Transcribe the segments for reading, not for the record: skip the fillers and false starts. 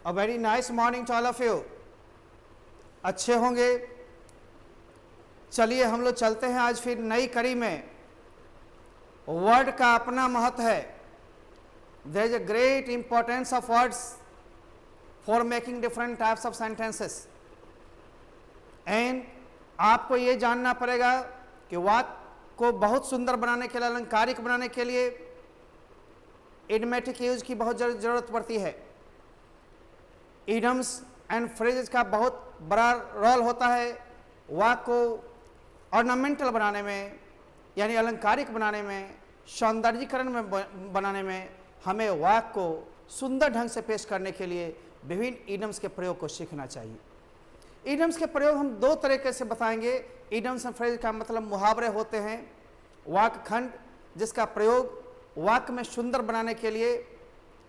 A very nice morning to all of you. अच्छे होंगे। चलिए हम लोग चलते हैं आज फिर नई कड़ी में। वर्ड का अपना महत्व है। There is a great importance of words for making different types of sentences. And आपको ये जानना पड़ेगा कि वाक्य को बहुत सुंदर बनाने के लिए, अलंकारिक बनाने के लिए इडियोमेटिक यूज की बहुत जरूरत पड़ती है। इडियम्स एंड फ्रेजेस का बहुत बड़ा रोल होता है वाक्य को ऑर्नामेंटल बनाने में, यानी अलंकारिक बनाने में, सौंदर्यीकरण में बनाने में। हमें वाक्य को सुंदर ढंग से पेश करने के लिए विभिन्न इडियम्स के प्रयोग को सीखना चाहिए। इडियम्स के प्रयोग हम दो तरीके से बताएंगे। इडियम्स एंड फ्रेज का मतलब मुहावरे होते हैं, वाक्य खंड जिसका प्रयोग वाक्य में सुंदर बनाने के लिए,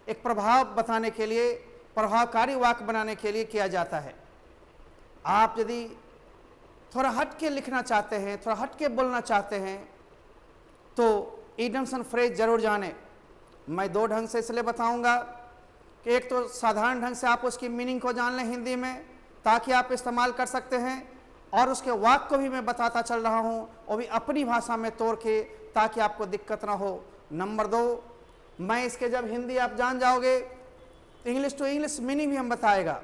एक प्रभाव बताने के लिए, प्रभावकारी वाक्य बनाने के लिए किया जाता है। आप यदि थोड़ा हट के लिखना चाहते हैं, थोड़ा हट के बोलना चाहते हैं, तो इडियम्स एंड फ्रेज जरूर जाने। मैं दो ढंग से इसलिए बताऊंगा कि एक तो साधारण ढंग से आप उसकी मीनिंग को जान लें हिंदी में, ताकि आप इस्तेमाल कर सकते हैं, और उसके वाक्य को भी मैं बताता चल रहा हूं, वो भी अपनी भाषा में तोड़ के, ताकि आपको दिक्कत ना हो। नंबर दो, मैं इसके जब हिंदी आप जान जाओगे, इंग्लिश टू इंग्लिश मीनिंग भी हम बताएगा।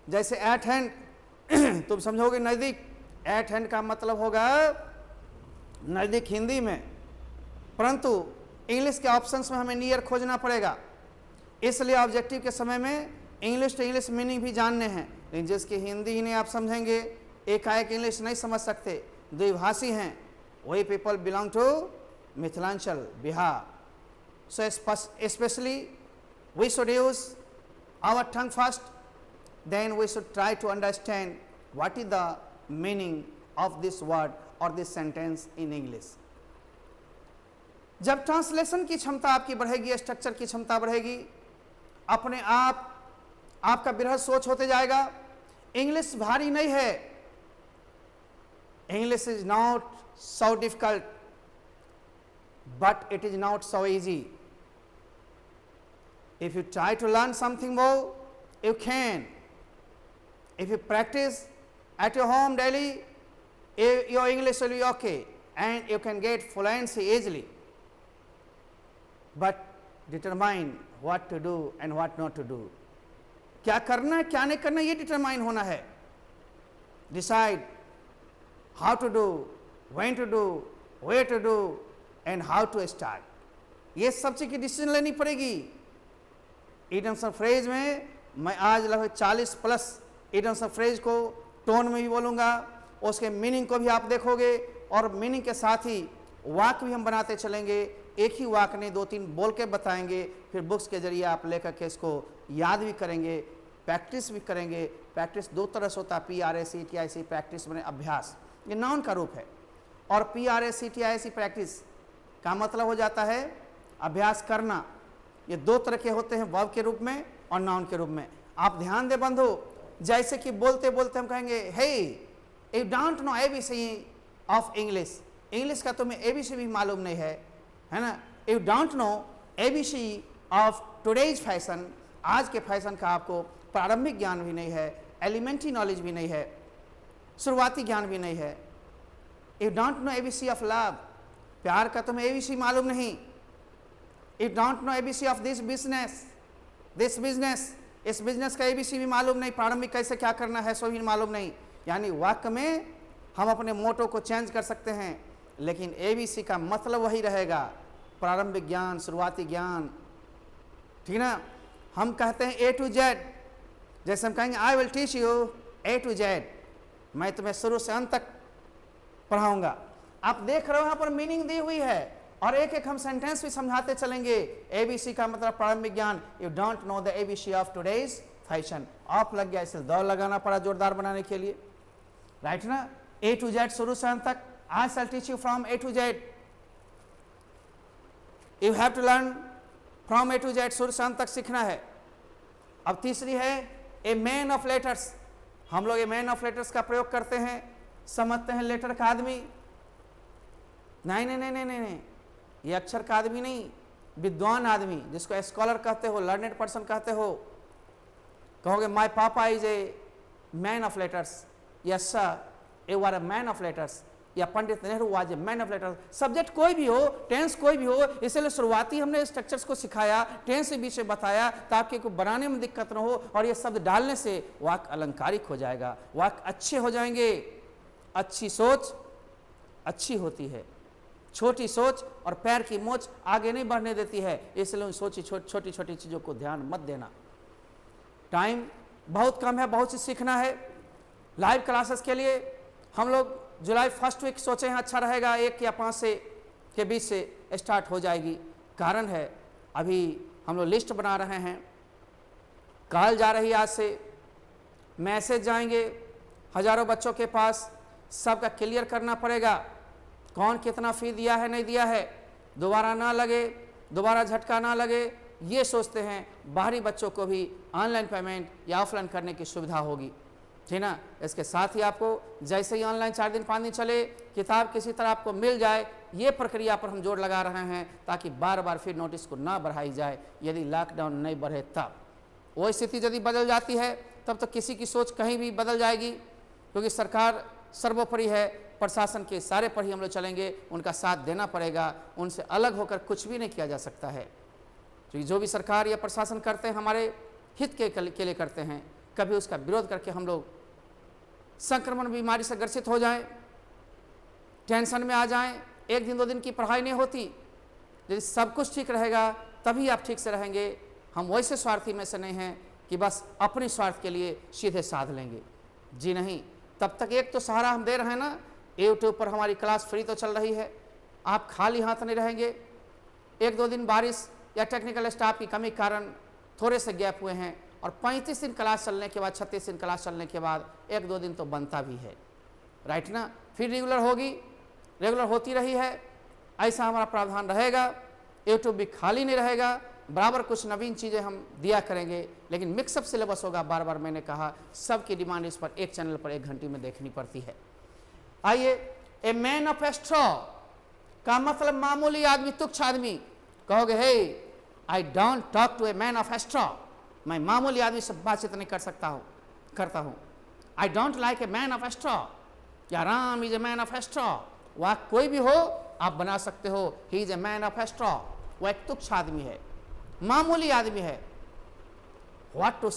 जैसे एट हैंड तुम समझोगे नज़दीक, एट हैंड का मतलब होगा नज़दीक हिंदी में, परंतु इंग्लिश के ऑप्शंस में हमें नियर खोजना पड़ेगा। इसलिए ऑब्जेक्टिव के समय में इंग्लिश टू इंग्लिश मीनिंग भी जानने हैं। लेकिन जिसकी हिंदी ही नहीं आप समझेंगे, एकाएक इंग्लिश नहीं समझ सकते, द्विभाषी हैं, वही people belong to Mithilanchal, Bihar. So specially we should use our tongue first, then we should try to understand what is the meaning of this word or this sentence in English. जब ट्रांसलेशन की क्षमता आपकी बढ़ेगी, स्ट्रक्चर की क्षमता बढ़ेगी, अपने आप आपका बृहद सोच होते जाएगा। इंग्लिश भारी नहीं है, English is not so difficult, but it is not so easy. If you try to learn something more, you can. If you practice at your home daily, your English will be okay and you can get fluency easily. But determine what to do and what not to do. क्या करना है, क्या नहीं करना, ये determine होना है। Decide how to do, when to do, where to do and how to start. ये सब चीज़ की डिसीजन लेनी पड़ेगी। इडियम्स एंड फ्रेज में मैं आज लगभग 40 प्लस इडियम्स एंड फ्रेज को टोन में भी बोलूँगा, उसके मीनिंग को भी आप देखोगे, और मीनिंग के साथ ही वाक्य भी हम बनाते चलेंगे। एक ही वाक्य नहीं, दो तीन बोल के बताएंगे, फिर बुक्स के जरिए आप लेकर के इसको याद भी करेंगे, प्रैक्टिस भी करेंगे। प्रैक्टिस दो तरह से होता है, PRACTIC प्रैक्टिस मैंने अभ्यास, ये नाउन का रूप है, और PRACTIC प्रैक्टिस का मतलब हो जाता है अभ्यास करना। ये दो तरह के होते हैं, वर्ब के रूप में और नाउन के रूप में। आप ध्यान दे बंधु, जैसे कि बोलते बोलते हम कहेंगे, hey you don't know ABC of English, English का तुम्हें ABC भी मालूम नहीं है ना। You don't know ABC of today's fashion, आज के फैशन का आपको प्रारंभिक ज्ञान भी नहीं है, एलिमेंट्री नॉलेज भी नहीं है, शुरुआती ज्ञान भी नहीं है। You don't know ABC of love, प्यार का तुम्हें ABC मालूम नहीं। You don't know ABC of this business, इस बिजनेस का ABC भी मालूम नहीं, प्रारंभिक कैसे क्या करना है सो भी मालूम नहीं। यानी वाक्य में हम अपने मोटो को चेंज कर सकते हैं, लेकिन ABC का मतलब वही रहेगा, प्रारंभिक ज्ञान, शुरुआती ज्ञान, ठीक ना। हम कहते हैं A to Z, जैसे हम कहेंगे I will teach you A to Z, मैं तुम्हें शुरू से अंत तक पढ़ाऊंगा। आप देख रहे हो यहाँ पर मीनिंग दी हुई है, और एक एक हम सेंटेंस भी समझाते चलेंगे। ABC का मतलब प्रारंभिक ज्ञान, you don't know the ABC of today's fashion. Of लग गया, इसलिए दौड़ लगाना पड़ा जोरदार बनाने के लिए, राइट ना। A to Z शुरू से अंत तक, I shall teach you from A to Z, you have to learn from A to Z, शुरू से अंत तक सीखना है। अब तीसरी है ए मैन ऑफ लेटर्स। हम लोग ए मैन ऑफ लेटर्स का प्रयोग करते हैं, समझते हैं लेटर का आदमी, नहीं नहीं नहीं नहीं नहीं, नहीं। ये अक्षर का आदमी नहीं, विद्वान आदमी, जिसको स्कॉलर कहते हो, लर्नेड पर्सन कहते हो, कहोगे my papa is a man of letters, yes sir you are a man of letters, या Pandit Nehru was a man of letters. Subject कोई भी हो, टेंस कोई भी हो, इसलिए शुरुआती हमने स्ट्रक्चर्स को सिखाया, टेंस के विषय बताया ताकि को बनाने में दिक्कत न हो, और ये शब्द डालने से वाक्य अलंकारिक हो जाएगा, वाक्य अच्छे हो जाएंगे। अच्छी सोच अच्छी होती है, छोटी सोच और पैर की मोच आगे नहीं बढ़ने देती है, इसलिए उन छोटी छोटी चीज़ों को ध्यान मत देना। टाइम बहुत कम है, बहुत सी सीखना है। लाइव क्लासेस के लिए हम लोग जुलाई फर्स्ट वीक सोचे हैं अच्छा रहेगा, 1 या 5 से के बीच से स्टार्ट हो जाएगी। कारण है अभी हम लोग लिस्ट बना रहे हैं, कॉल जा रही है, आज से मैसेज जाएंगे हजारों बच्चों के पास, सबका क्लियर करना पड़ेगा कौन कितना फी दिया है नहीं दिया है, दोबारा ना लगे, दोबारा झटका ना लगे, ये सोचते हैं। बाहरी बच्चों को भी ऑनलाइन पेमेंट या ऑफलाइन करने की सुविधा होगी, ठीक ना। इसके साथ ही आपको जैसे ही ऑनलाइन 4 दिन 5 दिन चले किताब किसी तरह आपको मिल जाए, ये प्रक्रिया पर हम जोर लगा रहे हैं ताकि बार बार फिर नोटिस को ना बढ़ाई जाए। यदि लॉकडाउन नहीं बढ़े तब, वो स्थिति यदि बदल जाती है तब तो किसी की सोच कहीं भी बदल जाएगी, क्योंकि सरकार सर्वोपरि है, प्रशासन के सारे पर ही हम लोग चलेंगे, उनका साथ देना पड़ेगा, उनसे अलग होकर कुछ भी नहीं किया जा सकता है। क्योंकि जो भी सरकार या प्रशासन करते हैं हमारे हित के लिए करते हैं, कभी उसका विरोध करके हम लोग संक्रमण बीमारी से ग्रसित हो जाएं, टेंशन में आ जाएं, 1 दिन 2 दिन की पढ़ाई नहीं होती। यदि सब कुछ ठीक रहेगा तभी आप ठीक से रहेंगे। हम वैसे स्वार्थी में से नहीं हैं कि बस अपने स्वार्थ के लिए सीधे साध लेंगे, जी नहीं। तब तक एक तो सहारा हम दे रहे हैं ना, यूट्यूब पर हमारी क्लास फ्री तो चल रही है, आप खाली हाथ नहीं रहेंगे। 1-2 दिन बारिश या टेक्निकल स्टाफ की कमी के कारण थोड़े से गैप हुए हैं, और 35 दिन क्लास चलने के बाद, 36 दिन क्लास चलने के बाद 1-2 दिन तो बनता भी है, राइट ना। फिर रेगुलर होगी, रेगुलर होती रही है, ऐसा हमारा प्रावधान रहेगा। यूट्यूब भी खाली नहीं रहेगा, बराबर कुछ नवीन चीज़ें हम दिया करेंगे, लेकिन मिक्सअप सिलेबस होगा। बार बार मैंने कहा, सबकी डिमांड इस पर एक चैनल पर 1 घंटे में देखनी पड़ती है। आइए, ए मैन ऑफ स्ट्रॉ का मतलब मामूली आदमी, तुच्छ आदमी। कहोगे hey I don't talk to a man of straw, मैं मामूली आदमी से बातचीत नहीं करता हूँ। I don't like a man of straw, या Ram is a man of straw, वह कोई भी हो आप बना सकते हो, he is a man of straw, वह एक तुच्छ आदमी है, मामूली आदमी है। What to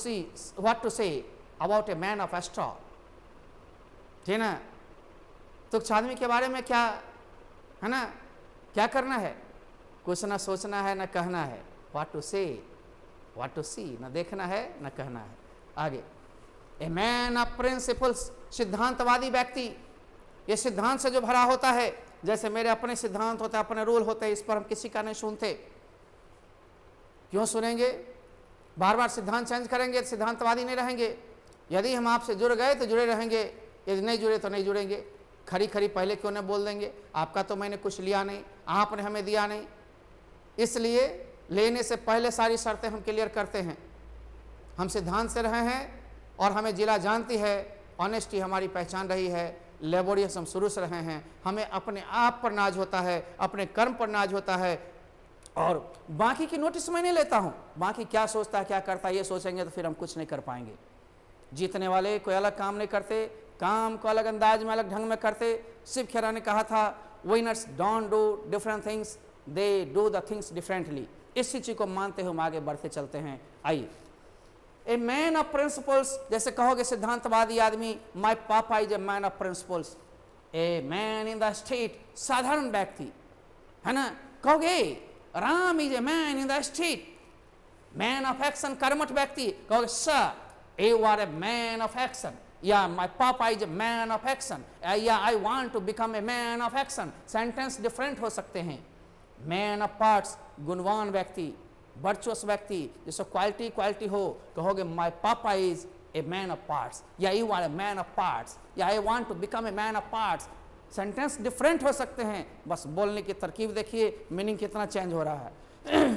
say about a man of straw, ठीक ना। तुच्छ आदमी के बारे में क्या है ना, क्या करना है, कुछ ना सोचना है ना कहना है। व्हाट टू सी, ना देखना है ना कहना है। आगे, ए मैन ऑफ प्रिंसिपल्स, सिद्धांतवादी व्यक्ति, ये सिद्धांत से जो भरा होता है, जैसे मेरे अपने सिद्धांत होते हैं, अपने रूल होते हैं, इस पर हम किसी का नहीं सुनते। क्यों सुनेंगे, बार बार सिद्धांत चेंज करेंगे तो सिद्धांतवादी नहीं रहेंगे। यदि हम आपसे जुड़ गए तो जुड़े रहेंगे, यदि नहीं जुड़े तो नहीं जुड़ेंगे। खरी खरी पहले क्यों नहीं बोल देंगे, आपका तो मैंने कुछ लिया नहीं, आपने हमें दिया नहीं, इसलिए लेने से पहले सारी शर्तें हम क्लियर करते हैं। हम सिद्धांत से रहे हैं और हमें जिला जानती है, ऑनेस्टी हमारी पहचान रही है, लेबोरियस हम शुरू से रहे हैं। हमें अपने आप पर नाज होता है, अपने कर्म पर नाज होता है, और बाकी की नोटिस मैं नहीं लेता हूँ। बाकी क्या सोचता है क्या करता है ये सोचेंगे तो फिर हम कुछ नहीं कर पाएंगे। जीतने वाले कोई अलग काम नहीं करते, काम को अलग अंदाज में अलग ढंग में करते। शिव खेरा ने कहा था, winners don't do different things, they do the things differently. इसी चीज को मानते हुए हम आगे बढ़ते चलते हैं। आइए, ए मैन ऑफ प्रिंसिपल्स, जैसे कहोगे सिद्धांतवादी आदमी, my papa is a man of principles, a man in the street, साधारण व्यक्ति है ना। कहोगे Ram is a man in the street, man of action, कर्मठ व्यक्ति। कहोगे sir you are a man of action, या my papa is a man of action, या I want to become a man of action. Sentence different हो सकते हैं। Man of parts, गुणवान व्यक्ति, वर्चुअस व्यक्ति, जिसको क्वालिटी हो, कहोगे my papa is a man of parts, या you are a man of parts, या I want to become a man of parts. Sentence different हो सकते हैं, बस बोलने की तरकीब देखिए, मीनिंग कितना चेंज हो रहा है।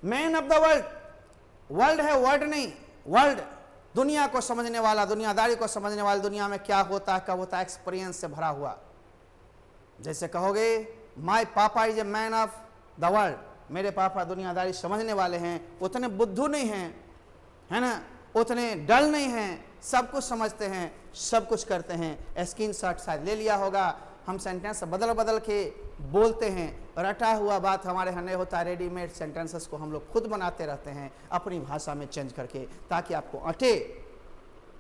Man of the world, world है वर्ड नहीं, वर्ल्ड दुनिया को समझने वाला, दुनियादारी को समझने वाला, दुनिया में क्या होता है कब होता है, एक्सपीरियंस से भरा हुआ। जैसे कहोगे my papa is a man of the world, मेरे पापा दुनियादारी समझने वाले हैं, उतने बुद्धू नहीं हैं, है ना, उतने डल नहीं हैं, सब कुछ समझते हैं, सब कुछ करते हैं। स्क्रीनशॉट शायद ले लिया होगा। हम सेंटेंस बदल बदल के बोलते हैं, रटा हुआ बात हमारे यहाँ नहीं होता। रेडीमेड सेंटेंसेस को हम लोग खुद बनाते रहते हैं अपनी भाषा में चेंज करके, ताकि आपको अटे।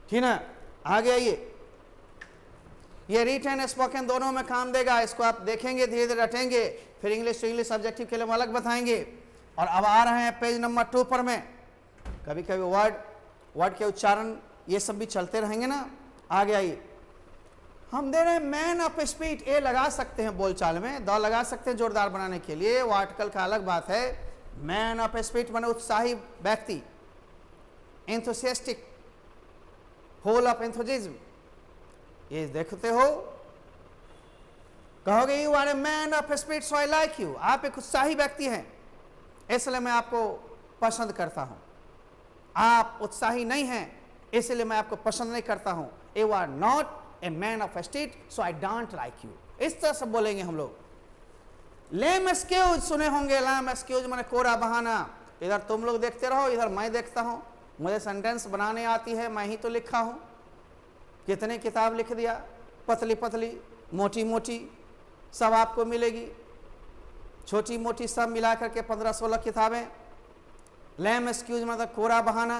ठीक ना, आगे आइए। ये रिटन स्पोकन दोनों में काम देगा। इसको आप देखेंगे, धीरे धीरे रटेंगे, फिर इंग्लिश टू इंग्लिश सब्जेक्टिव के लिए हम अलग बताएंगे। और अब आ रहे हैं पेज नंबर 2 पर में। कभी कभी वर्ड के उच्चारण ये सब भी चलते रहेंगे ना। आगे आइए, हम दे रहे हैं मैन ऑफ स्पीड। ए लगा सकते हैं बोलचाल में, द लगा सकते हैं जोरदार बनाने के लिए, वो आर्टिकल का अलग बात है। मैन ऑफ स्पीड माने उत्साही व्यक्ति, एंथुसियास्टिक, फुल ऑफ एंथुसिज्म। ये देखते हो, कहोगे you are a man of speed so I like you. आप एक उत्साही व्यक्ति हैं, इसलिए मैं आपको पसंद करता हूं। आप उत्साही नहीं हैं, इसलिए मैं आपको पसंद नहीं करता हूं। You are not a man of speed so I don't like you. इस तरह से बोलेंगे हम लोग। लेम एक्सक्यूज सुने होंगे। लेम एक्सक्यूज माने कोरा बहाना। इधर तुम लोग देखते रहो, इधर मैं देखता हूं। मुझे सेंटेंस बनाने आती है, मैं ही तो लिखा हूं। कितने किताब लिख दिया, पतली पतली, मोटी मोटी, सब आपको मिलेगी। छोटी मोटी सब मिला करके 15-16 किताबें। लेम एक्सक्यूज मतलब कोरा बहाना।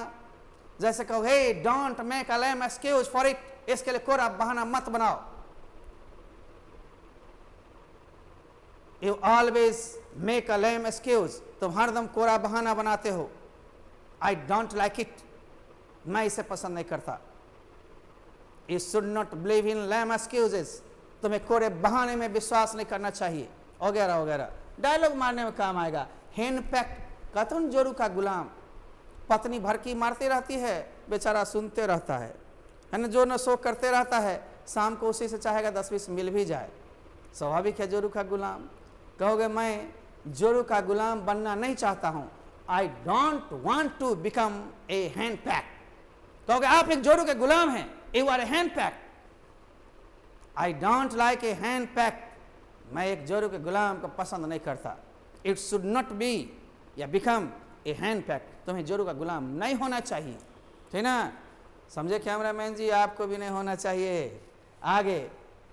जैसे कहो, hey don't make a lame excuse for it. इसके लिए कोरा बहाना मत बनाओ। You always make a lame excuse. तुम हरदम कोरा बहाना बनाते हो। आई डोंट लाइक इट, मैं इसे पसंद नहीं करता। You should not believe in lame excuses। तुम्हें कोरे बहाने में विश्वास नहीं करना चाहिए, वगैरह वगैरह। डायलॉग मारने में काम आएगा। हेन पैक्ट कथन जोरू का गुलाम। पत्नी भर की मारती रहती है, बेचारा सुनते रहता है ना, जो न सो करते रहता है। शाम को उसी से चाहेगा 10-20 मिल भी जाए। स्वाभाविक है जोरू का गुलाम। कहोगे मैं जोरू का गुलाम बनना नहीं चाहता हूं। I don't want to become a henpeck. कहोगे आप एक जोरू के गुलाम हैं, you are a henpeck. I don't like a henpeck. मैं एक जोरू के गुलाम को पसंद नहीं करता। इट शुड नॉट बी या बिकम ए हैंड पैक। तुम्हें जोरू का गुलाम नहीं होना चाहिए, ठीक ना। समझे कैमरामैन जी, आपको भी नहीं होना चाहिए। आगे,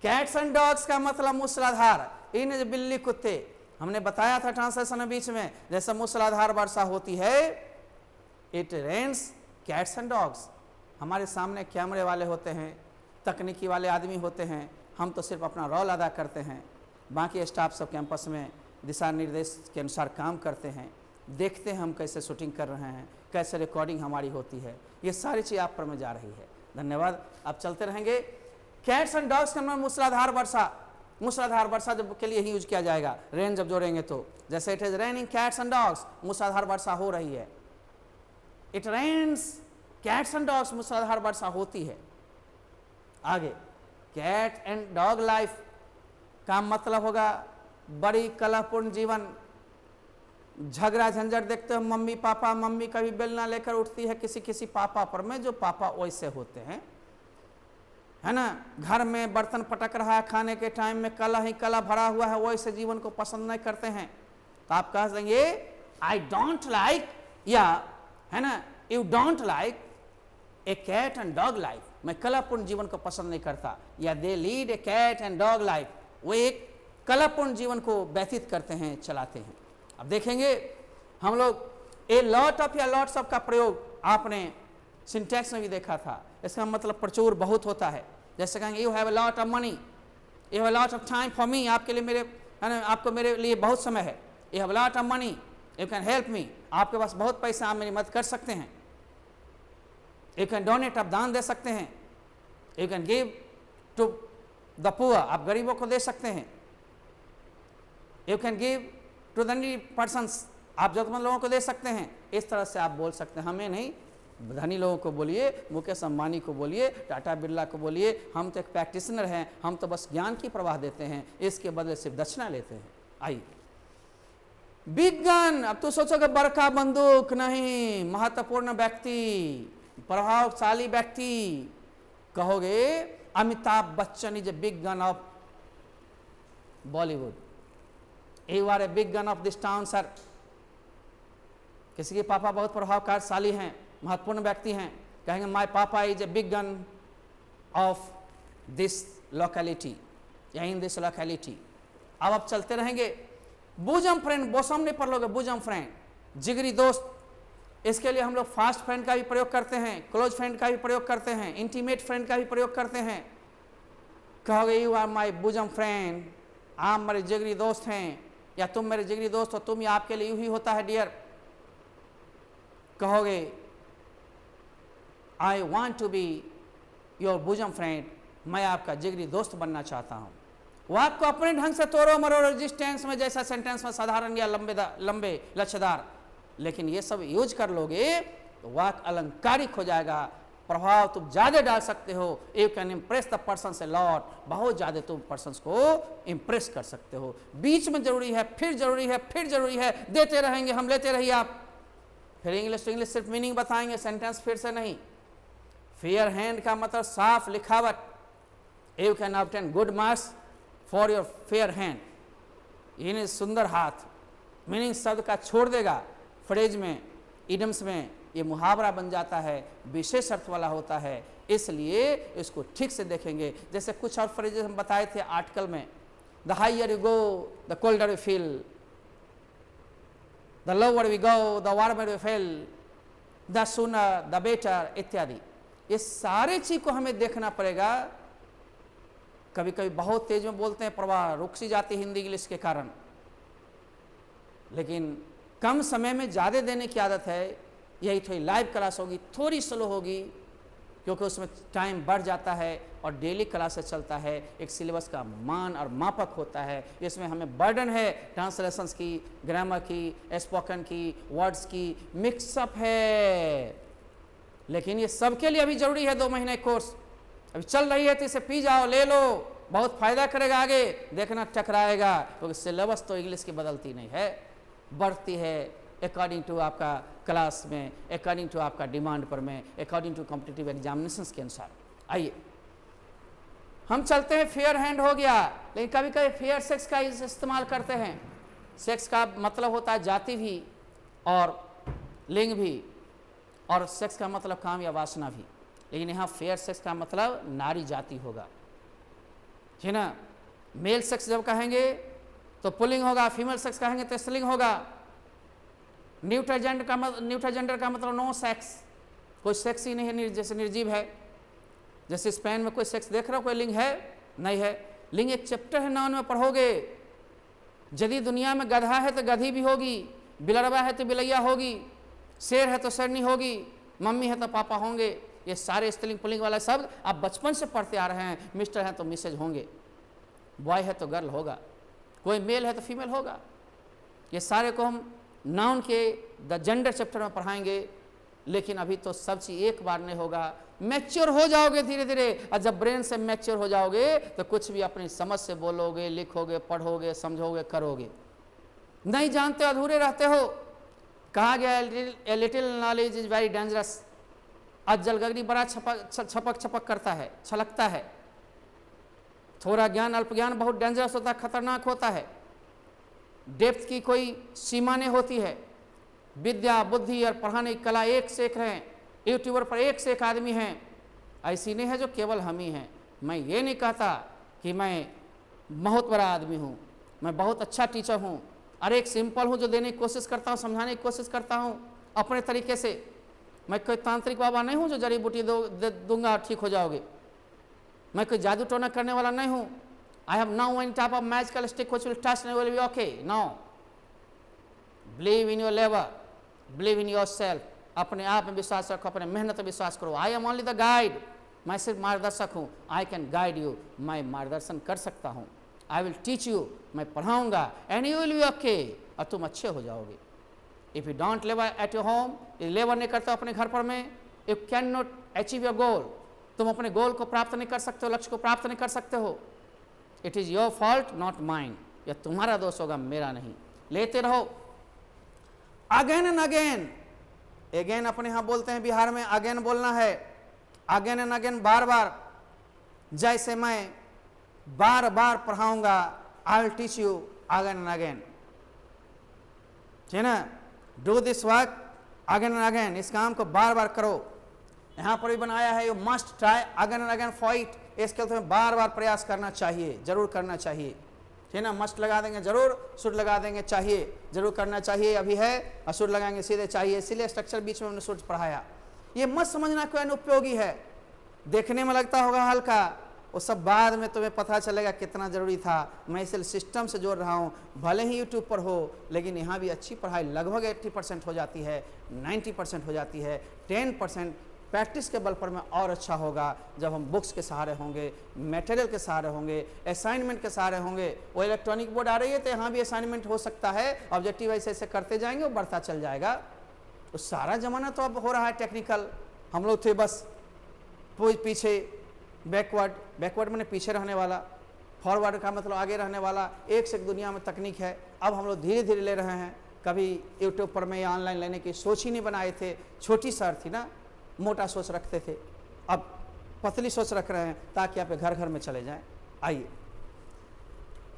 कैट्स एंड डॉग्स का मतलब मूसलाधार। इन जो बिल्ली कुत्ते, हमने बताया था ट्रांसलेशन में बीच में, जैसे मूसलाधार वर्षा होती है, it rains cats and dogs. हमारे सामने कैमरे वाले होते हैं, तकनीकी वाले आदमी होते हैं, हम तो सिर्फ अपना रोल अदा करते हैं। बाकी स्टाफ सब कैंपस में दिशा निर्देश के अनुसार काम करते हैं, देखते हैं हम कैसे शूटिंग कर रहे हैं, कैसे रिकॉर्डिंग हमारी होती है। ये सारी चीज़ आप पर में जा रही है। धन्यवाद, आप चलते रहेंगे। कैट्स एंड डॉग्स का मतलब मूसलाधार वर्षा। मूसलाधार वर्षा जब के लिए ही यूज किया जाएगा, रेन जब जोड़ेंगे तो। जैसे it is raining cats and dogs, मूसलाधार वर्षा हो रही है। It rains cats and dogs, मूसलाधार वर्षा होती है। आगे, कैट एंड डॉग लाइफ का मतलब होगा बड़ी कलहपूर्ण जीवन। झगड़ा झंझट देखते हो, मम्मी पापा, मम्मी कभी बेलना लेकर उठती है किसी किसी पापा पर में, जो पापा वैसे होते हैं, है ना। घर में बर्तन पटक रहा है, खाने के टाइम में कलह ही कलह भरा हुआ है, वैसे जीवन को पसंद नहीं करते हैं। तो आप कह देंगे आई डोंट लाइक, या है ना, you don't like a cat and dog life. मैं कलापूर्ण जीवन को पसंद नहीं करता, या they lead a cat and dog life. वो एक कलापूर्ण जीवन को व्यतीत करते हैं, चलाते हैं। अब देखेंगे हम लोग ए लॉट ऑफ या लॉट्स ऑफ का प्रयोग आपने सिंटैक्स में भी देखा था। इसका मतलब प्रचुर बहुत होता है। जैसे कहेंगे you have a lot of money, you have a lot of time for me. आपके लिए मेरे, है ना, आपको मेरे लिए बहुत समय है। You have a lot of money, you can help me. आपके पास बहुत पैसा, आप मेरी मदद कर सकते हैं। यू कैन डोनेट, आप दान दे सकते हैं। You can give to the poor, आप गरीबों को दे सकते हैं। You can give to the needy persons, आप जरूरतमंद लोगों को दे सकते हैं। इस तरह से आप बोल सकते हैं। हमें नहीं, धनी लोगों को बोलिए, मुकेश अंबानी को बोलिए, टाटा बिरला को बोलिए। हम तो एक प्रैक्टिशनर हैं, हम तो बस ज्ञान की प्रवाह देते हैं, इसके बदले सिर्फ दक्षिणा लेते हैं। आइए, बिग गन। अब तो सोचोगे बड़का बंदूक नहीं, महत्वपूर्ण व्यक्ति, प्रभावशाली व्यक्ति। कहोगे Amitabh Bachchan is a big gun of Bollywood. You are a big gun of this town sir. किसी के पापा बहुत प्रभावशाली हैं, महत्वपूर्ण व्यक्ति हैं, कहेंगे my papa is a big gun of this locality या इन दिस लोकेलिटी। अब आप चलते रहेंगे। बोजम फ्रेंड, बोसम नहीं पढ़ लोगे, बोजम फ्रेंड, जिगरी दोस्त। इसके लिए हम लोग फास्ट फ्रेंड का भी प्रयोग करते हैं, क्लोज फ्रेंड का भी प्रयोग करते हैं, इंटीमेट फ्रेंड का भी प्रयोग करते हैं। कहोगे you are my bosom friend, आप मेरे जिगरी दोस्त हैं, या तुम मेरे जिगरी दोस्त हो, तुम, या आपके लिए यूं ही होता है डियर। कहोगे I want to be your bosom friend, मैं आपका जिगरी दोस्त बनना चाहता हूं। वाक्य को अपने ढंग से तोड़ो मरोड़ो, जिस टेंस में जैसा सेंटेंस में, साधारण या लंबे लच्छेदार, लेकिन ये सब यूज कर लोगे तो वाक्य अलंकारिक हो जाएगा। प्रभाव तुम ज्यादा डाल सकते हो। You can impress the person से लॉट, बहुत ज्यादा तुम पर्सन को इम्प्रेस कर सकते हो। बीच में जरूरी है, फिर जरूरी है, फिर जरूरी है, देते रहेंगे हम, लेते रहिए आप। फिर इंग्लिश टू इंग्लिश सिर्फ मीनिंग बताएंगे, सेंटेंस फिर से नहीं। फेयर हैंड का मतलब साफ लिखावट। You can obtain good marks for your fair hand, यानी सुंदर हाथ। मीनिंग शब्द का छोड़ देगा, फ्रेज में, इडम्स में ये मुहावरा बन जाता है, विशेष अर्थ वाला होता है, इसलिए इसको ठीक से देखेंगे। जैसे कुछ और फ्रेजेस हम बताए थे आर्टिकल में, the higher you go the colder you feel, the lower we go the warmer we feel, the sooner the better इत्यादि। ये सारे चीज को हमें देखना पड़ेगा। कभी कभी बहुत तेज में बोलते हैं, प्रवाह रुक सी जाती हिंदी इंग्लिश के कारण, लेकिन कम समय में ज़्यादा देने की आदत है। यही थोड़ी लाइव क्लास होगी, थोड़ी स्लो होगी, क्योंकि उसमें टाइम बढ़ जाता है और डेली क्लासेस चलता है। एक सिलेबस का मान और मापक होता है। इसमें हमें बर्डन है ट्रांसलेशंस की, ग्रामर की, स्पोकन की, वर्ड्स की, मिक्सअप है। लेकिन ये सबके लिए अभी जरूरी है। 2 महीने कोर्स अभी चल रही है, तो इसे पी जाओ, ले लो, बहुत फायदा करेगा। आगे देखना टकराएगा, क्योंकि सिलेबस तो इंग्लिश की बदलती नहीं है, बढ़ती है अकॉर्डिंग टू आपका क्लास में, अकॉर्डिंग टू आपका डिमांड पर में, अकॉर्डिंग टू कॉम्पिटिटिव एग्जामिनेशंस के अनुसार। आइए हम चलते हैं। फेयर हैंड हो गया, लेकिन कभी कभी फेयर सेक्स का इस्तेमाल करते हैं। सेक्स का मतलब होता है जाति भी और लिंग भी, और सेक्स का मतलब काम या वासना भी, लेकिन यहाँ फेयर सेक्स का मतलब नारी जाति होगा, है ना। मेल सेक्स जब कहेंगे तो पुल्लिंग होगा, फीमेल सेक्स कहेंगे तो स्त्रीलिंग होगा। न्यूट्रल जेंडर का मतलब नो सेक्स, कोई सेक्स ही नहीं है, जैसे निर्जीव है। जैसे स्पेन में कोई सेक्स देख रहा हो, कोई लिंग है नहीं है। लिंग एक चैप्टर है, नाउन में पढ़ोगे। यदि दुनिया में गधा है तो गधी भी होगी, बिलरवा है तो बिलैया होगी, शेर है तो शेरनी होगी, मम्मी है तो पापा होंगे। ये सारे स्त्रीलिंग पुल्लिंग वाला शब्द आप बचपन से पढ़ते आ रहे हैं। मिस्टर है तो मिसेज होंगे, बॉय है तो गर्ल होगा, कोई मेल है तो फीमेल होगा। ये सारे को हम नाउन के द जेंडर चैप्टर में पढ़ाएंगे, लेकिन अभी तो सब चीज एक बार नहीं होगा। मैच्योर हो जाओगे धीरे धीरे, और जब ब्रेन से मैच्योर हो जाओगे तो कुछ भी अपनी समझ से बोलोगे, लिखोगे, पढ़ोगे, समझोगे, करोगे। नहीं जानते, अधूरे रहते हो। कहा गया a little knowledge is very dangerous. आज जलगगनी बड़ा छपक छपक करता है, छलकता है। थोड़ा ज्ञान, अल्प ज्ञान बहुत डेंजरस होता है, खतरनाक होता है। डेप्थ की कोई सीमा नहीं होती है। विद्या, बुद्धि और पढ़ाने की कला एक से एक हैं। यूट्यूबर पर एक से एक आदमी हैं। ऐसी नहीं है जो केवल हम ही हैं। मैं ये नहीं कहता कि मैं बहुत बड़ा आदमी हूँ, मैं बहुत अच्छा टीचर हूँ। अरे एक सिंपल हूँ जो देने की कोशिश करता हूँ, समझाने की कोशिश करता हूँ अपने तरीके से। मैं कोई तांत्रिक बाबा नहीं हूँ जो जड़ी बूटी दूंगा ठीक हो जाओगे। मैं कोई जादू टोना करने वाला नहीं हूँ। I have no any type of magical stick which will touch and will be okay. No. Believe in your labor. Believe in yourself. अपने आप में विश्वास रखो, अपने मेहनत में विश्वास करो। I am only the guide. मैं सिर्फ मार्गदर्शक हूँ। I can guide you. मैं मार्गदर्शन कर सकता हूँ। I will teach you. मैं पढ़ाऊँगा and you will be okay. और तुम अच्छे हो जाओगे। If you don't labor at your home, labour नहीं करते अपने घर पर में, you cannot achieve your goal. तुम अपने गोल को प्राप्त नहीं कर सकते हो, लक्ष्य को प्राप्त नहीं कर सकते हो। It is your fault not mine. यह तुम्हारा दोष होगा, मेरा नहीं। लेते रहो। Again and again. अगेन अपने यहाँ बोलते हैं बिहार में, अगेन बोलना है। अगेन एंड अगेन, बार बार। जैसे मैं बार बार पढ़ाऊंगा, I will teach you again and again, है ना। Do this work again and again, इस काम को बार बार करो। यहाँ पर भी बनाया है, you must try again and again for it. इसके लिए तुम्हें बार बार प्रयास करना चाहिए, जरूर करना चाहिए, ठीक ना। मस्ट लगा देंगे जरूर, शुड लगा देंगे चाहिए, जरूर करना चाहिए अभी है, और शुड लगाएंगे सीधे चाहिए, इसीलिए स्ट्रक्चर बीच में हमने शुड पढ़ाया। ये मत समझना कोई अनुपयोगी है, देखने में लगता होगा हल्का, वो सब बाद में तुम्हें पता चलेगा कितना जरूरी था। मैं इसे सिस्टम से जोड़ रहा हूँ, भले ही यूट्यूब पर हो, लेकिन यहाँ भी अच्छी पढ़ाई लगभग 80% हो जाती है, 90% हो जाती है। 10% प्रैक्टिस के बल पर में और अच्छा होगा जब हम बुक्स के सहारे होंगे, मटेरियल के सहारे होंगे, असाइनमेंट के सहारे होंगे। वो इलेक्ट्रॉनिक बोर्ड आ रही है तो यहाँ भी असाइनमेंट हो सकता है, ऑब्जेक्टिव ऐसे ऐसे करते जाएंगे, वो बढ़ता चल जाएगा। तो सारा जमाना तो अब हो रहा है टेक्निकल, हम लोग थे बस पीछे, बैकवर्ड, बैकवर्ड मैंने पीछे रहने वाला, फॉरवर्ड का मतलब आगे रहने वाला। एक से एक दुनिया में तकनीक है, अब हम लोग धीरे धीरे ले रहे हैं। कभी यूट्यूब पर में या ऑनलाइन लेने की सोच ही नहीं बनाए थे, छोटी सर थी ना, मोटा सोच रखते थे, अब पतली सोच रख रहे हैं ताकि आप घर घर में चले जाएं। आइए,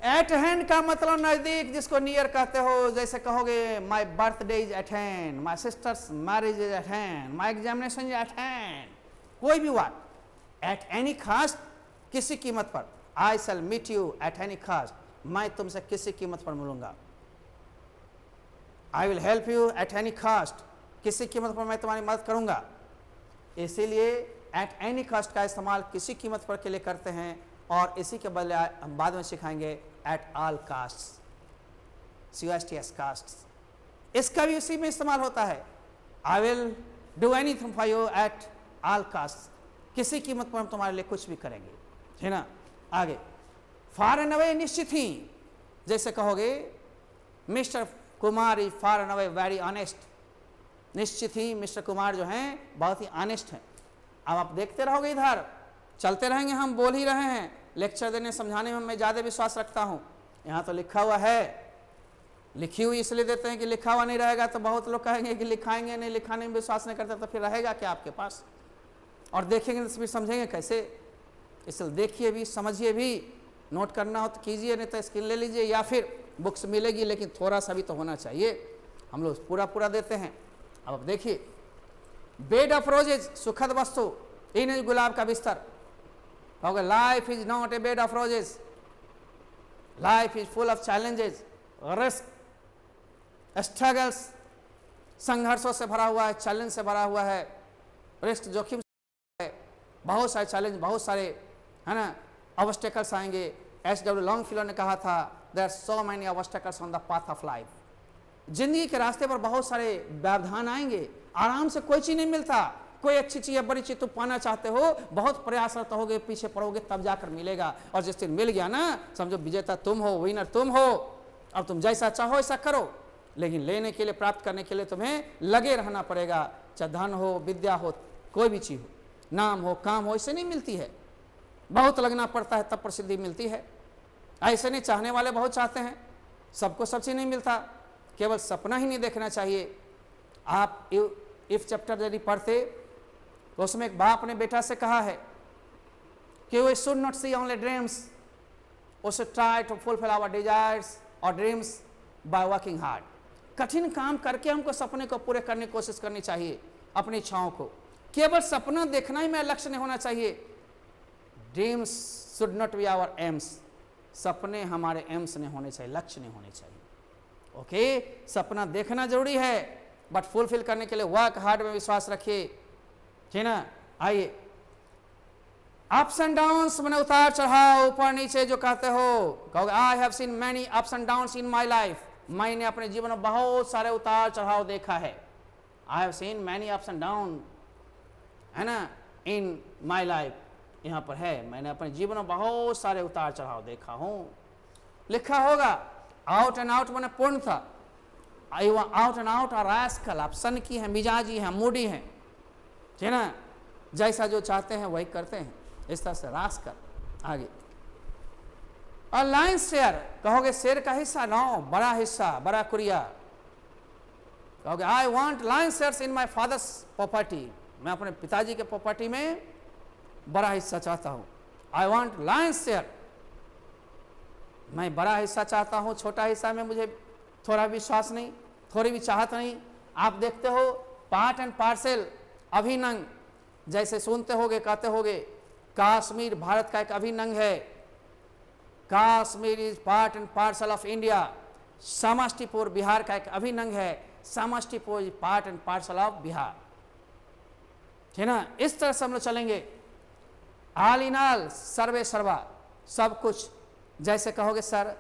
एट हैंड का मतलब नजदीक, जिसको नियर कहते हो। जैसे कहोगे my birthday is at hand, my sister's marriage is at hand, my examination is at hand, कोई भी बात एट एनी कास्ट, किसी कीमत पर। I shall meet you at any cost, मैं तुमसे किसी कीमत पर मिलूंगा। I will help you at any cost, किसी कीमत पर मैं तुम्हारी मदद करूंगा। इसीलिए एट एनी कास्ट का इस्तेमाल किसी कीमत पर के लिए करते हैं, और इसी के बदले हम बाद में सिखाएंगे at all cost, COSTS cost, इसका भी इसी में इस्तेमाल होता है। I will do anything for you at all cost, किसी कीमत पर हम तुम्हारे लिए कुछ भी करेंगे, है ना। आगे, फार एंड अवे, निश्चित ही। जैसे कहोगे mister Kumar is far and away very honest, निश्चित ही मिस्टर कुमार जो हैं बहुत ही ऑनेस्ट हैं। अब आप देखते रहोगे, इधर चलते रहेंगे, हम बोल ही रहे हैं, लेक्चर देने समझाने में मैं ज़्यादा विश्वास रखता हूँ। यहाँ तो लिखा हुआ है, लिखी हुई इसलिए देते हैं कि लिखा हुआ नहीं रहेगा तो बहुत लोग कहेंगे कि लिखाएंगे नहीं, लिखाने में विश्वास नहीं करते, तो फिर रहेगा क्या आपके पास, और देखेंगे तो फिर समझेंगे कैसे। इसलिए देखिए भी, समझिए भी, नोट करना हो तो कीजिए, नहीं तो स्क्रीन ले लीजिए, या फिर बुक्स मिलेगी, लेकिन थोड़ा सा भी तो होना चाहिए। हम लोग पूरा पूरा देते हैं। अब देखिए, बेड ऑफ रोजेज, सुखद वस्तु, इन गुलाब का बिस्तर। कहोगे life is not a bed of roses, life is full of challenges, risk, struggles, संघर्षों से भरा हुआ है, चैलेंज से भरा हुआ है, रिस्क, जोखिम है, बहुत सारे चैलेंज, बहुत सारे, है ना, ऑब्स्टेकल्स आएंगे। SW लॉन्गफेलो ने कहा था, there are so many obstacles on the path of life. जिंदगी के रास्ते पर बहुत सारे व्यवधान आएंगे, आराम से कोई चीज नहीं मिलता। कोई अच्छी चीज या बड़ी चीज तुम पाना चाहते हो, बहुत प्रयासरत होगे, पीछे पड़ोगे, तब जाकर मिलेगा। और जिस दिन मिल गया ना, समझो विजेता तुम हो, विनर तुम हो। अब तुम जैसा चाहो ऐसा करो, लेकिन लेने के लिए, प्राप्त करने के लिए तुम्हें लगे रहना पड़ेगा। चाहे धन हो, विद्या हो, कोई भी चीज हो, नाम हो, काम हो, इससे नहीं मिलती है, बहुत लगना पड़ता है तब प्रसिद्धि मिलती है। ऐसे नहीं, चाहने वाले बहुत चाहते हैं, सबको सब चीज नहीं मिलता। केवल सपना ही नहीं देखना चाहिए। आप इफ चैप्टर यदि पढ़ते तो उसमें एक बाप ने बेटा से कहा है कि we should not see only dreams, we should try to fulfil our desires और ड्रीम्स बाय वर्किंग हार्ड। कठिन काम करके हमको सपने को पूरे करने की कोशिश करनी चाहिए, अपनी इच्छाओं को। केवल सपना देखना ही मेरा लक्ष्य नहीं होना चाहिए। Dreams should not be our aims, सपने हमारे एम्स नहीं होने चाहिए, लक्ष्य नहीं होने चाहिए। ओके, सपना देखना जरूरी है, बट फुलफिल करने के लिए वर्क हार्ड में विश्वास रखिए, ठीक ना। आइए, अप्स एंड डाउन्स, मैंने उतार चढ़ाव, ऊपर नीचे जो कहते हो, कहोगे I have seen many ups and downs in my life, मैंने अपने जीवन में बहुत सारे उतार चढ़ाव देखा है। I have seen many ups and down, है ना, इन माई लाइफ, यहाँ पर है, मैंने अपने जीवन में बहुत सारे उतार चढ़ाव देखा हूँ। लिखा होगा आउट एंड आउट मैंने पूर्ण था, आउट एंड आउट और रास्कल, आप सन की हैं, मिजाजी हैं, मूडी हैं, ठीक ना, जैसा जो चाहते हैं वही करते हैं, इस तरह से रास्कल। आगे, और लाइन शेयर, कहोगे शेर का हिस्सा, नो, बड़ा हिस्सा, बड़ा कुरिया। कहोगे I want line shares in my father's property, मैं अपने पिताजी के प्रॉपर्टी में बड़ा हिस्सा चाहता हूं। आई वांट लाइन शेयर, मैं बड़ा हिस्सा चाहता हूं, छोटा हिस्सा में मुझे थोड़ा विश्वास नहीं, थोड़ी भी चाहत नहीं। आप देखते हो पार्ट एंड पार्सल, अभिन्न अंग। जैसे सुनते होगे, कहते होगे कश्मीर भारत का एक अभिन्न अंग है, Kashmir is part and parcel of India. Samastipur Bihar का एक अभिन्न अंग है, Samastipur is part and parcel of Bihar, है ना। इस तरह से हम लोग चलेंगे। ऑल इन ऑल, सर्वे सर्वा, सब कुछ। जैसे कहोगे sir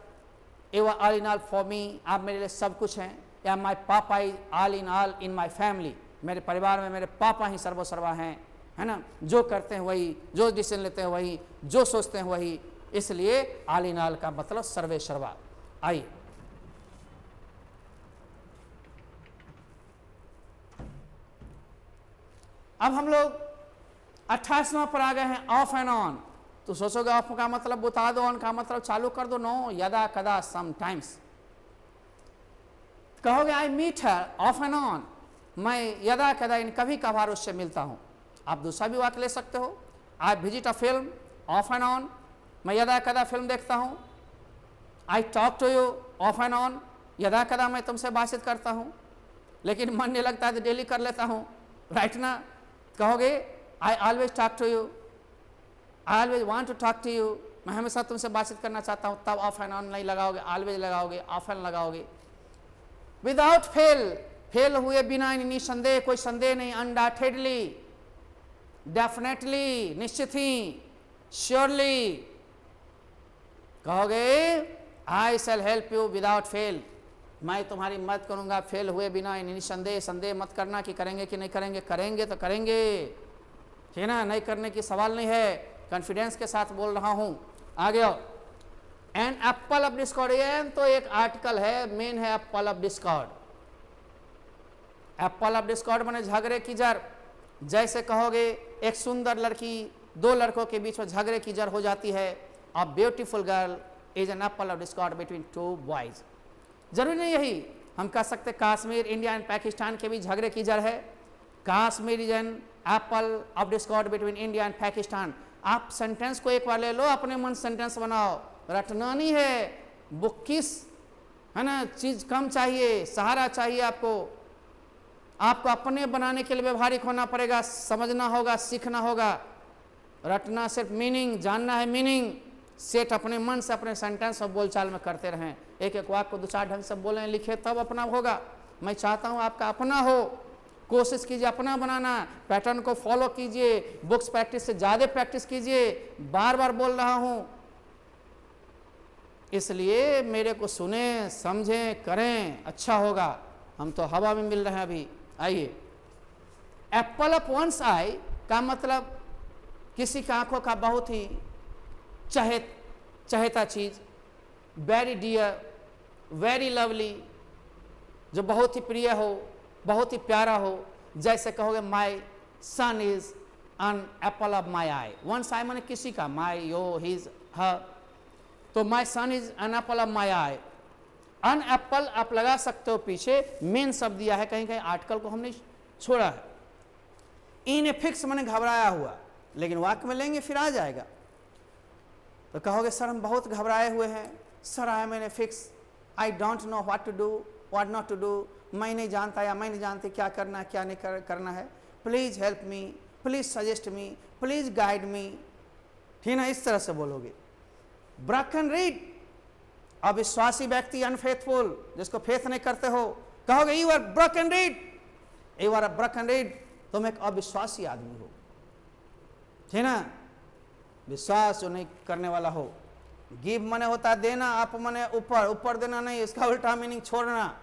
you are all in all for me, आप मेरे लिए सब कुछ हैं, या my papa is all in my family, मेरे परिवार में मेरे पापा ही सर्वो सर्वा हैं, है ना। जो करते हैं वही, जो डिसीजन लेते हैं वही, जो सोचते हैं वही, इसलिए ऑल इन ऑल का मतलब सर्वे सर्वा। आइए अब हम लोग 28वां पर आ गए हैं, ऑफ एंड ऑन। तो सोचोगे ऑफ का मतलब बता दो, ऑन का मतलब चालू कर दो। नो, यदा कदा, समटाइम्स। कहोगे I meet her off and on, मैं यदा कदा इन कभी कभार उससे मिलता हूं। आप दूसरा भी वाक्य ले सकते हो, I visit a film off and on, मैं यदा कदा फिल्म देखता हूं। I talk to you off and on, यदा कदा मैं तुमसे बातचीत करता हूं, लेकिन मन नहीं लगता है तो डेली कर लेता हूं, राइट ना। कहोगे I always talk to you, I always want to talk to you, मैं हमेशा तुमसे बातचीत करना चाहता हूं, तब ऑफ एंड ऑन नहीं लगाओगे, ऑलवेज लगाओगे, ऑफ एंड लगाओगे। विदाउट फेल, फेल हुए बिना, निसंदेह, कोई संदेह नहीं, अनडाउटेडली, डेफिनेटली, निश्चित ही, श्योरली। कहोगे I shall help you without fail, मैं तुम्हारी मदद करूंगा फेल हुए बिना, निसंदेह। संदेह मत करना कि करेंगे कि नहीं करेंगे, करेंगे तो करेंगे, ठीक ना, नहीं करने की सवाल नहीं है, कॉन्फिडेंस के साथ बोल रहा हूं। आ गया एन एप्पल ऑफ डिस्कॉर्ड, ये तो एक आर्टिकल है, मेन है Apple of Discord. Apple of Discord माने झगड़े की जड़। जैसे कहोगे एक सुंदर लड़की, दो लड़कों के बीच में झगड़े की जड़ हो जाती है, a beautiful girl is an apple of Discord between two boys. जरूरी नहीं यही, हम कह सकते कश्मीर, इंडिया एंड पाकिस्तान के बीच झगड़े की जड़ है। Kashmir is an apple of Discord between India and Pakistan. आप सेंटेंस को एक बार ले लो, अपने मन सेंटेंस बनाओ, रटना नहीं है, बुक किस, है ना, चीज कम चाहिए, सहारा चाहिए आपको। आपको अपने बनाने के लिए व्यवहारिक होना पड़ेगा, समझना होगा, सीखना होगा। रटना सिर्फ मीनिंग, जानना है मीनिंग। सेट अपने मन से अपने सेंटेंस और बोलचाल में करते रहें, एक एक वाक्य को दो चार ढंग से बोलें, लिखे, तब अपना होगा। मैं चाहता हूं आपका अपना हो, कोशिश कीजिए अपना बनाना, पैटर्न को फॉलो कीजिए, बुक्स प्रैक्टिस से ज़्यादा प्रैक्टिस कीजिए। बार बार बोल रहा हूं, इसलिए मेरे को सुने, समझें, करें, अच्छा होगा। हम तो हवा में मिल रहे हैं अभी। आइए, एप्पल ऑफ वंस आई का मतलब किसी की आंखों का बहुत ही चहेता चीज, वेरी डियर, वेरी लवली, जो बहुत ही प्रिय हो, बहुत ही प्यारा हो। जैसे कहोगे my son is an apple of my eye. Once I माने किसी का, माई, यो, हिज, हर, तो my son is an apple of my eye. An apple आप लगा सकते हो पीछे, मेन शब्द दिया है, कहीं कहीं आर्टिकल को हमने छोड़ा है। इन ए फिक्स माने घबराया हुआ, लेकिन वाक्य में लेंगे फिर आ जाएगा। तो कहोगे सर हम बहुत घबराए हुए हैं, sir I am in a fix, I don't know what to do, what not to do, मैं नहीं जानता या मैं नहीं जानती क्या करना है क्या नहीं करना है, please help me, please suggest me, please guide me, ठीक ना, इस तरह से बोलोगे। ब्रोकन रीड, अविश्वासी व्यक्ति, अनफेथफुल, जिसको फेथ नहीं करते हो, कहोगे you are broken reed, you are a broken reed, तुम एक अविश्वासी आदमी हो, ठीक ना, विश्वास जो नहीं करने वाला हो। गिव मने होता है देना, अप मने ऊपर, ऊपर देना नहीं, इसका उल्टा मीनिंग छोड़ना।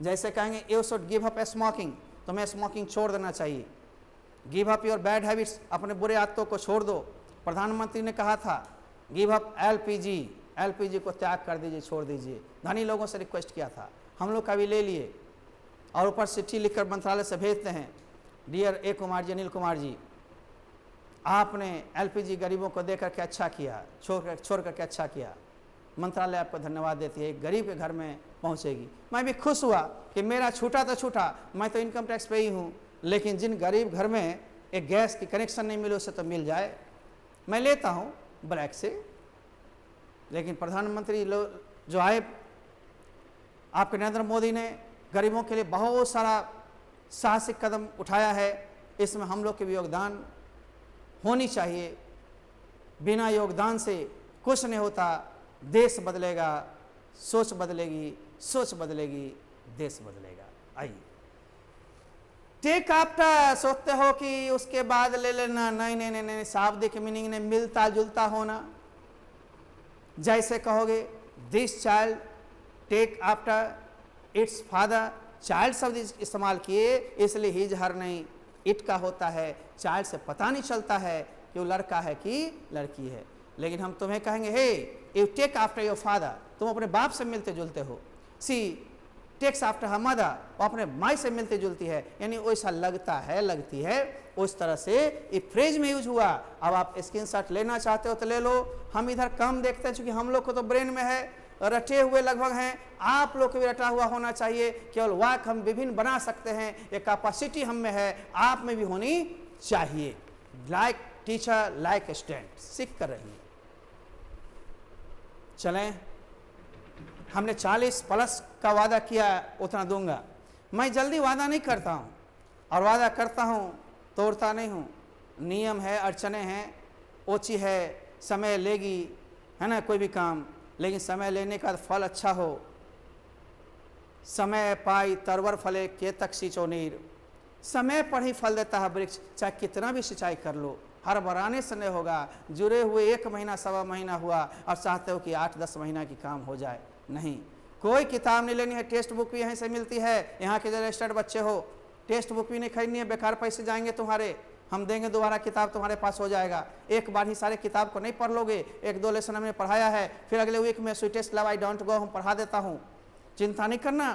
जैसे कहेंगे you should give up smoking, तुम्हें स्मोकिंग छोड़ देना चाहिए। Give up your bad habits, अपने बुरे आदतों को छोड़ दो। प्रधानमंत्री ने कहा था गिव अप एलपीजी, एलपीजी को त्याग कर दीजिए, छोड़ दीजिए। धनी लोगों से रिक्वेस्ट किया था, हम लोग का भी ले लिए, और ऊपर चिट्ठी लिखकर मंत्रालय से भेजते हैं, डियर ए कुमार जी, अनिल कुमार जी, आपने एलपीजी गरीबों को देकर के अच्छा किया, छोड़ करके अच्छा किया, मंत्रालय आपको धन्यवाद देती है, एक गरीब के घर में पहुंचेगी। मैं भी खुश हुआ कि मेरा छूटा तो छूटा, मैं तो इनकम टैक्स पे ही हूँ, लेकिन जिन गरीब घर में एक गैस की कनेक्शन नहीं मिले उसे तो मिल जाए, मैं लेता हूँ ब्लैक से। लेकिन प्रधानमंत्री जो आए, आपके नरेंद्र मोदी ने गरीबों के लिए बहुत सारा साहसिक कदम उठाया है, इसमें हम लोग के भी योगदान होनी चाहिए। बिना योगदान से कुछ नहीं होता। देश बदलेगा, सोच बदलेगी, सोच बदलेगी, देश बदलेगा। आइए, टेक आफ्टर सोचते हो कि उसके बाद ले लेना, नहीं नहीं नहीं नहीं, शाब्दिक मीनिंग ने मिलता जुलता होना। जैसे कहोगे this child take after its father, child शब्द इस्तेमाल किए इसलिए हिज हर नहीं, इट का होता है। चाइल्ड से पता नहीं चलता है कि वो लड़का है कि लड़की है। लेकिन हम तुम्हें कहेंगे hey you take after your father, तुम अपने बाप से मिलते जुलते हो। She takes after her mother, वो अपने माई से मिलती जुलती है, यानी वैसा लगता है, लगती है, उस तरह से ये फ्रेज में यूज हुआ। अब आप स्क्रीनशॉट लेना चाहते हो तो ले लो। हम इधर कम देखते हैं क्योंकि हम लोग को तो ब्रेन में है, रटे हुए लगभग हैं। आप लोग को भी रटा हुआ होना चाहिए। केवल वाक हम विभिन्न बना सकते हैं, ये कैपेसिटी हम में है, आप में भी होनी चाहिए। लाइक टीचर लाइक स्टूडेंट, सीख कर रही है। चलें, हमने 40+ का वादा किया, उतना दूंगा। मैं जल्दी वादा नहीं करता हूँ, और वादा करता हूँ तोड़ता नहीं हूँ। नियम है, अड़चने हैं, ओछी है, समय लेगी, है ना कोई भी काम, लेकिन समय लेने का फल अच्छा हो। समय पाई तरवर फले केतक सिंचो नीर, समय पर ही फल देता है वृक्ष, चाहे कितना भी सिंचाई कर लो। हर बराने से नहीं होगा। जुड़े हुए 1 महीना 1.25 महीना हुआ और चाहते हो कि 8-10 महीना की काम हो जाए, नहीं। कोई किताब नहीं लेनी है, टेक्स्ट बुक भी यहीं से मिलती है। यहाँ के जो रजिस्टर्ड बच्चे हो, टेक्स्ट बुक भी नहीं खरीदनी है, बेकार पैसे जाएंगे तुम्हारे। हम देंगे दोबारा किताब, तुम्हारे पास हो जाएगा। एक बार ही सारे किताब को नहीं पढ़ लोगे। 1-2 लेसन हमने पढ़ाया है, फिर अगले वीक में sweetest love I don't go हम पढ़ा देता हूँ, चिंता नहीं करना।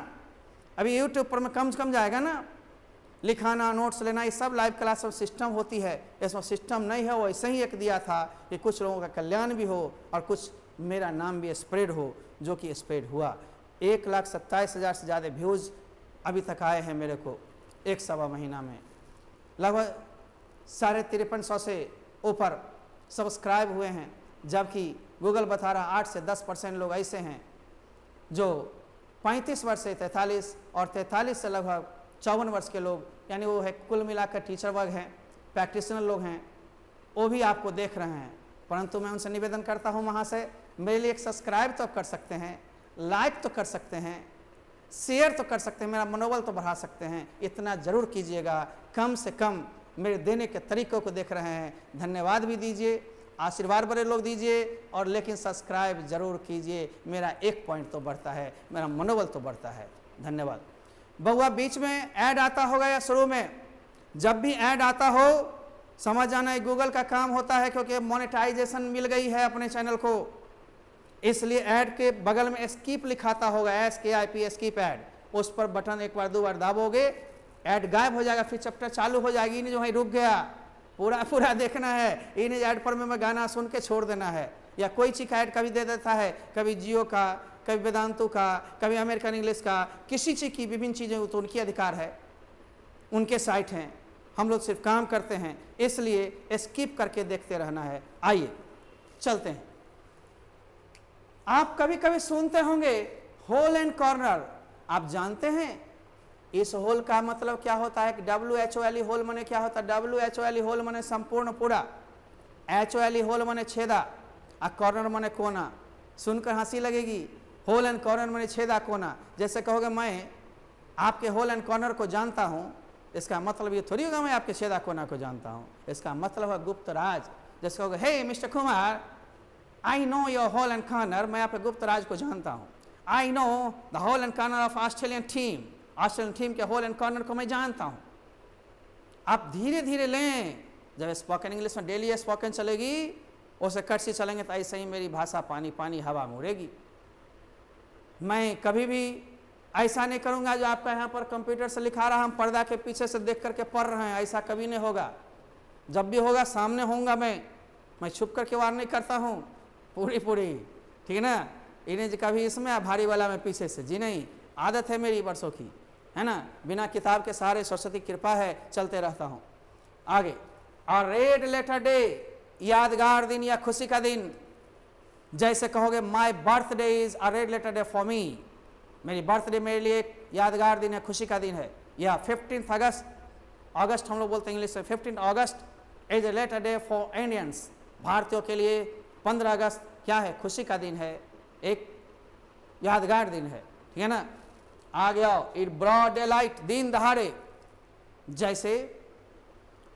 अभी यूट्यूब पर में कम से कम जाएगा ना, लिखाना, नोट्स लेना, ये सब लाइव क्लास सब सिस्टम होती है। इसमें सिस्टम नहीं है, वो ऐसे ही एक दिया था कि कुछ लोगों का कल्याण भी हो और कुछ मेरा नाम भी स्प्रेड हो, जो कि स्प्रेड हुआ। 1,27,000 से ज़्यादा व्यूज़ अभी तक आए हैं मेरे को 1-1.25 महीना में। लगभग 53,500 से ऊपर सब्सक्राइब हुए हैं, जबकि गूगल बता रहा 8 से 10% लोग ऐसे हैं जो 35 वर्ष से 43 और 43 से लगभग 54 वर्ष के लोग, यानी वो है कुल मिलाकर टीचर वर्ग हैं, प्रैक्टिशनर लोग हैं, वो भी आपको देख रहे हैं। परंतु मैं उनसे निवेदन करता हूँ, वहाँ से मेरे लिए एक सब्सक्राइब तो कर सकते हैं, लाइक तो कर सकते हैं, शेयर तो कर सकते हैं, मेरा मनोबल तो बढ़ा सकते हैं। इतना ज़रूर कीजिएगा। कम से कम मेरे देने के तरीक़ों को देख रहे हैं, धन्यवाद भी दीजिए, आशीर्वाद बड़े लोग दीजिए, और लेकिन सब्सक्राइब ज़रूर कीजिए। मेरा 1 पॉइंट तो बढ़ता है, मेरा मनोबल तो बढ़ता है। धन्यवाद। बहुआ बीच में ऐड आता होगा या शुरू में, जब भी ऐड आता हो समझ जाना है गूगल का काम होता है, क्योंकि मोनेटाइजेशन मिल गई है अपने चैनल को, इसलिए ऐड के बगल में स्कीप लिखाता होगा, SKIP स्कीप ऐड। उस पर बटन 1 बार 2 बार दाबोगे, ऐड गायब हो जाएगा, फिर चैप्टर चालू हो जाएगी। इन्हें जो है रुक गया, पूरा देखना है। इन्हें ऐड पर में गाना सुन के छोड़ देना है, या कोई चीज का ऐड कभी दे देता है, कभी जियो का, कभी वेदांतु का, कभी अमेरिकन इंग्लिश का, किसी चीज़ की विभिन्न चीज़ें तो उनकी अधिकार है, उनके साइट हैं। हम लोग सिर्फ काम करते हैं, इसलिए स्किप करके देखते रहना है। आइए चलते हैं। आप कभी कभी सुनते होंगे होल एंड कॉर्नर। आप जानते हैं इस होल का मतलब क्या होता है? WHOLE होल माने क्या होता है? WHOLE होल माने संपूर्ण, पूरा। HOLE होल माने छेदा, और कॉर्नर माने कोना। सुनकर हंसी लगेगी। होल एंड कॉर्नर माने छेदा कोना। जैसे कहोगे मैं आपके होल एंड कॉर्नर को जानता हूँ, इसका मतलब ये थोड़ी होगा मैं आपके छेदा कोना को जानता हूँ। इसका मतलब है गुप्त राज। जैसे कहोगे hey mister Kumar, I know your hole and corner, मैं आपके गुप्त राज को जानता हूँ। I know the hole and corner of Australian team, Australian team के होल एंड कॉर्नर को मैं जानता हूँ। आप धीरे धीरे लें। जब स्पोकन इंग्लिश में डेली स्पोकन चलेगी, उसे कट से चलेंगे तो ऐसे ही मेरी भाषा पानी पानी हवा में उड़ेगी। मैं कभी भी ऐसा नहीं करूँगा जो आपका यहाँ पर कंप्यूटर से लिखा रहा, हम पर्दा के पीछे से देख करके पढ़ रहे हैं, ऐसा कभी नहीं होगा। जब भी होगा सामने होऊंगा मैं छुप करके वार नहीं करता हूँ, पूरी ठीक है ना। इन्हें कभी इसमें भारी वाला में पीछे से, जी नहीं, आदत है मेरी वर्षों की, है ना। बिना किताब के सहारे सरस्वती कृपा है, चलते रहता हूँ आगे। और रेड लेटर डे, यादगार दिन या खुशी का दिन। जैसे कहोगे my birthday is a red letter day for me, मेरी बर्थडे मेरे लिए एक यादगार दिन है, खुशी का दिन है। या 15 अगस्त, अगस्त हम लोग बोलते हैं इंग्लिश में, 15 August is a letter day for Indians. भारतीयों के लिए 15 अगस्त क्या है? खुशी का दिन है, एक यादगार दिन है, ठीक है ना। आ गया इट ब्रॉड डे लाइट, दिन दहाड़े, जैसे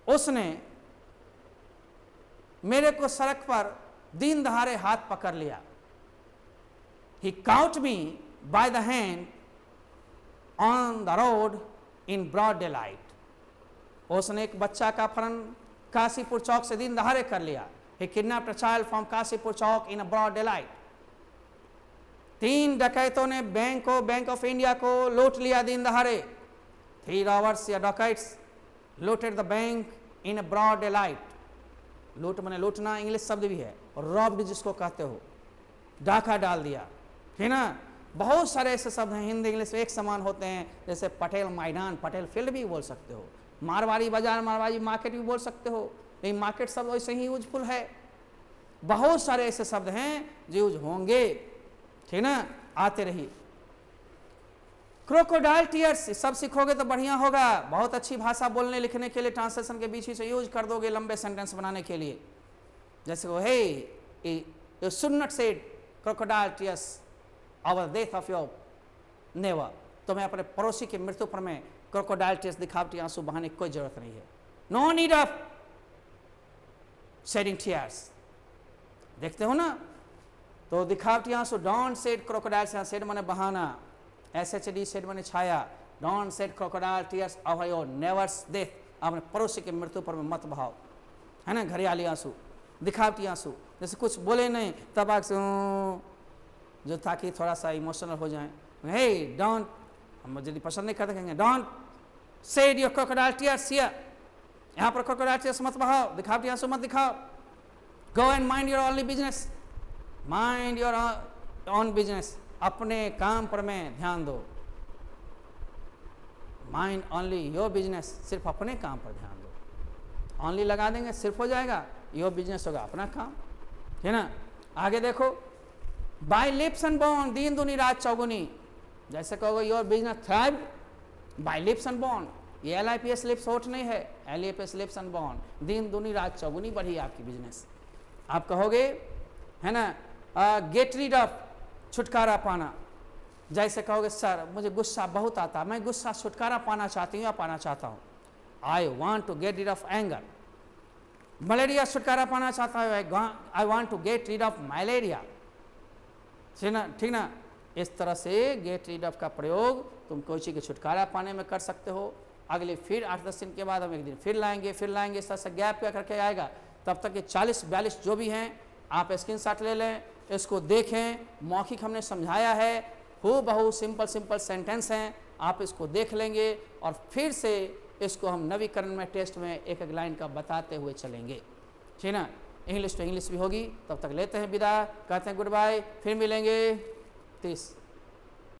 उसने मेरे को सड़क पर दिन दहाड़े हाथ पकड़ लिया। He caught me by the hand on the road in broad daylight. उसने एक बच्चा का अपहरण काशीपुर चौक से दिन दहाड़े कर लिया। He kidnapped a child from Kashipur Chowk in a broad daylight. 3 डकैतों ने बैंक ऑफ इंडिया को लूट लिया दिन दहाड़े। 3 robbers या डकैट्स looted the bank in a broad daylight. लूट माने लूटना इंग्लिश शब्द भी है, और रॉब्ड जिसको कहते हो, डाका डाल दिया, है ना। बहुत सारे ऐसे शब्द हैं हिंदी इंग्लिश एक समान होते हैं, जैसे पटेल मैदान, पटेल फील्ड भी बोल सकते हो, मारवाड़ी बाजार, मारवाड़ी मार्केट भी बोल सकते हो, लेकिन मार्केट शब्द वैसे ही यूजफुल है। बहुत सारे ऐसे शब्द हैं जो यूज होंगे, ठीक ना, आते रहिए। क्रोकोडाइल टीयर्स सब सीखोगे तो बढ़िया होगा। बहुत अच्छी भाषा बोलने लिखने के लिए ट्रांसलेशन के बीच ही से यूज कर दोगे लंबे सेंटेंस बनाने के लिए। जैसे वो, हे यू शुड नॉट से क्रोकोडाइल टीयर्स और डेथ ऑफ योर नेवर। तुम्हें अपने पड़ोसी की मृत्यु पर में क्रोकोडाइल टीयर्स, दिखावटी आंसू बहाने की कोई जरूरत नहीं है। No need of shedding tears. देखते हो ना, तो दिखावटी आंसू, डोंट शेड क्रोकोडाइल, शेड माने बहाना, SHD शेड माने छाया। Don't shed crocodile tears of your neighbour's death, अपने पड़ोसी की मृत्यु पर में मत बहाओ, है ना। घरियाली आंसू, दिखावटी आंसू, जैसे कुछ बोले नहीं तब आग से जो, ताकि थोड़ा सा इमोशनल हो जाए। हे डोंट, हम जल्दी पसंद नहीं करते, कहेंगे don't shed your crocodile tears here, यहाँ पर क्रोकोडाइल टीयर्स मत बहाओ, दिखावटी आंसू मत दिखाओ। Go and mind your only business, mind your own business, अपने काम पर में ध्यान दो। माइंड ओनली योर बिजनेस, सिर्फ अपने काम पर ध्यान दो। ओनली लगा देंगे सिर्फ हो जाएगा, योर बिजनेस होगा अपना काम, है ना। आगे देखो, बाय लिप्स एंड बॉन्ड, दिन दुनी रात चौगुनी। जैसे कहोगे your business thrive by lips and bond, ये LIPS लिप्स होठ नहीं है, LIPS लिप्स एंड बॉन्ड, दिन दुनी रात चौगुनी बढ़ी आपकी बिजनेस। आप कहोगे, है ना, गेट रीड ऑफ, छुटकारा पाना। जैसे कहोगे सर मुझे गुस्सा बहुत आता, मैं गुस्सा छुटकारा पाना चाहती हूँ या पाना चाहता हूँ, I want to get rid of anger. Malaria छुटकारा पाना चाहता हूँ, I want to get rid of malaria, ठीक ना। इस तरह से गेट रीड ऑफ का प्रयोग तुम कोई चीज़ के छुटकारा पाने में कर सकते हो। अगले फिर 8-10 दिन के बाद हम एक दिन फिर लाएंगे, इस तरह से गैप क्या करके आएगा। तब तक ये 40-42 जो भी हैं आप स्क्रीनशॉट ले लें, इसको देखें। मौखिक हमने समझाया है, हो बहु सिंपल सेंटेंस हैं, आप इसको देख लेंगे और फिर से इसको हम नवीकरण में टेस्ट में एक एक लाइन का बताते हुए चलेंगे, ठीक ना। इंग्लिश तो इंग्लिश भी होगी। तब तक लेते हैं विदा, कहते हैं गुड बाय, फिर मिलेंगे 30